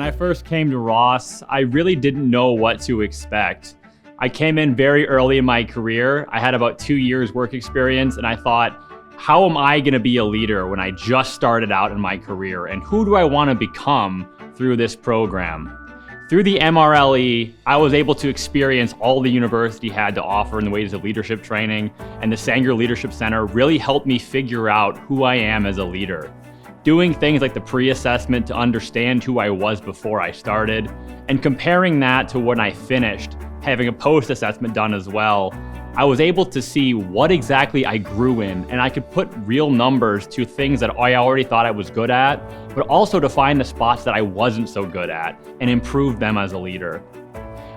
I first came to Ross, I really didn't know what to expect. I came in very early in my career. I had about 2 years work experience, and I thought, how am I going to be a leader when I just started out in my career? And who do I want to become through this program? Through the MRLE, I was able to experience all the university had to offer in the ways of leadership training, and the Sanger Leadership Center really helped me figure out who I am as a leader. Doing things like the pre-assessment to understand who I was before I started, and comparing that to when I finished, having a post-assessment done as well, I was able to see what exactly I grew in, and I could put real numbers to things that I already thought I was good at, but also to find the spots that I wasn't so good at and improve them as a leader.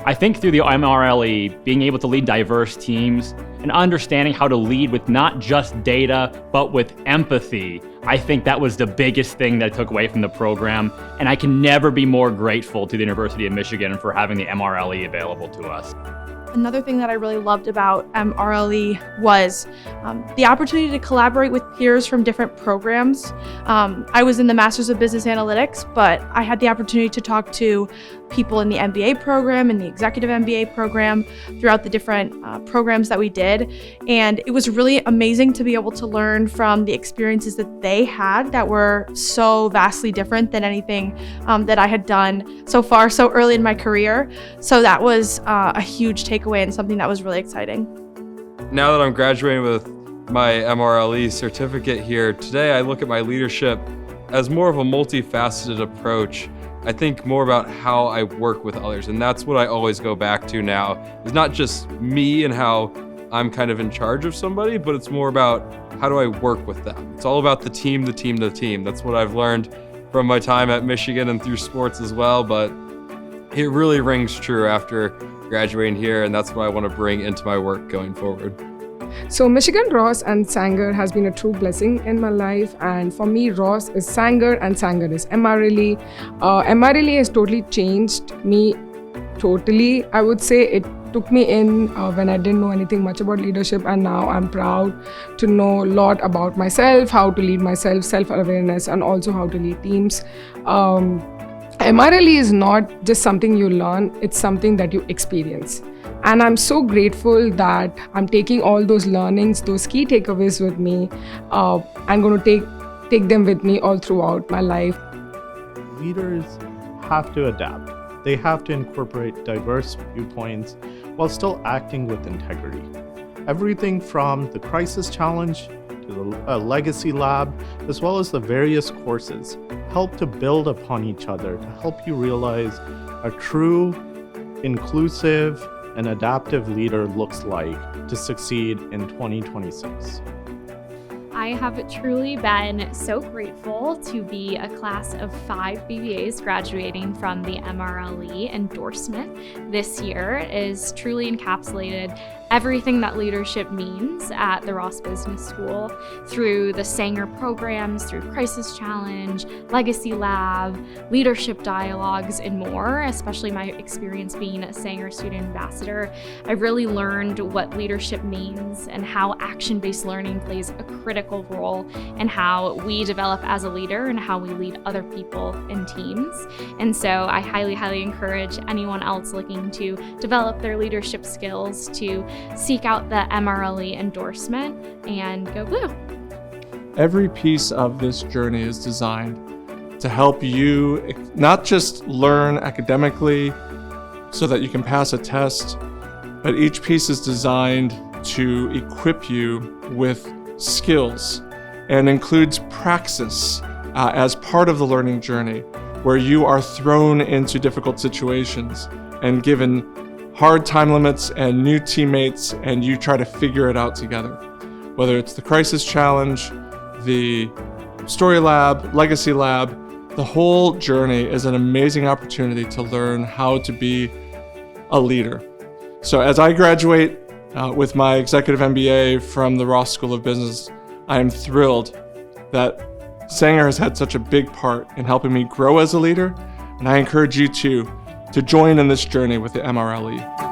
I think through the MRLE, being able to lead diverse teams and understanding how to lead with not just data, but with empathy, I think that was the biggest thing that I took away from the program, and I can never be more grateful to the University of Michigan for having the MRLE available to us. Another thing that I really loved about MRLE was the opportunity to collaborate with peers from different programs. I was in the Masters of Business Analytics, but I had the opportunity to talk to people in the MBA program and the Executive MBA program throughout the different programs that we did. And it was really amazing to be able to learn from the experiences that they had that were so vastly different than anything that I had done so far, so early in my career. So that was a huge takeaway and something that was really exciting. Now that I'm graduating with my MRLE certificate here, today I look at my leadership as more of a multifaceted approach. I think more about how I work with others, and that's what I always go back to now. It's not just me and how I'm kind of in charge of somebody, but it's more about how do I work with them. It's all about the team, the team, the team. That's what I've learned from my time at Michigan and through sports as well, but it really rings true after graduating here, and that's what I want to bring into my work going forward. So Michigan Ross and Sanger has been a true blessing in my life, and for me Ross is Sanger and Sanger is MRLE. MRLE has totally changed me totally. I would say it took me in when I didn't know anything much about leadership, and now I'm proud to know a lot about myself, how to lead myself, self-awareness, and also how to lead teams. MRLE is not just something you learn, it's something that you experience. And I'm so grateful that I'm taking all those learnings, those key takeaways with me. I'm going to take them with me all throughout my life. Leaders have to adapt. They have to incorporate diverse viewpoints while still acting with integrity. Everything from the crisis challenge to the legacy lab, as well as the various courses, help to build upon each other to help you realize a true, inclusive, and adaptive leader looks like to succeed in 2026. I have truly been so grateful to be a class of 5 BBAs graduating from the MRLE endorsement this year. It is truly encapsulated everything that leadership means at the Ross Business School through the Sanger programs, through Crisis Challenge, Legacy Lab, leadership dialogues, and more, especially my experience being a Sanger student ambassador. I've really learned what leadership means and how action-based learning plays a critical role in how we develop as a leader and how we lead other people and teams. And so I highly, highly encourage anyone else looking to develop their leadership skills to seek out the MRLE endorsement and go blue. Every piece of this journey is designed to help you not just learn academically so that you can pass a test, but each piece is designed to equip you with skills and includes praxis as part of the learning journey, where you are thrown into difficult situations and given hard time limits and new teammates, and you try to figure it out together. Whether it's the Crisis Challenge, the Story Lab, Legacy Lab, the whole journey is an amazing opportunity to learn how to be a leader. So as I graduate with my Executive MBA from the Ross School of Business, I am thrilled that Sanger has had such a big part in helping me grow as a leader, and I encourage you to join in this journey with the MRLE.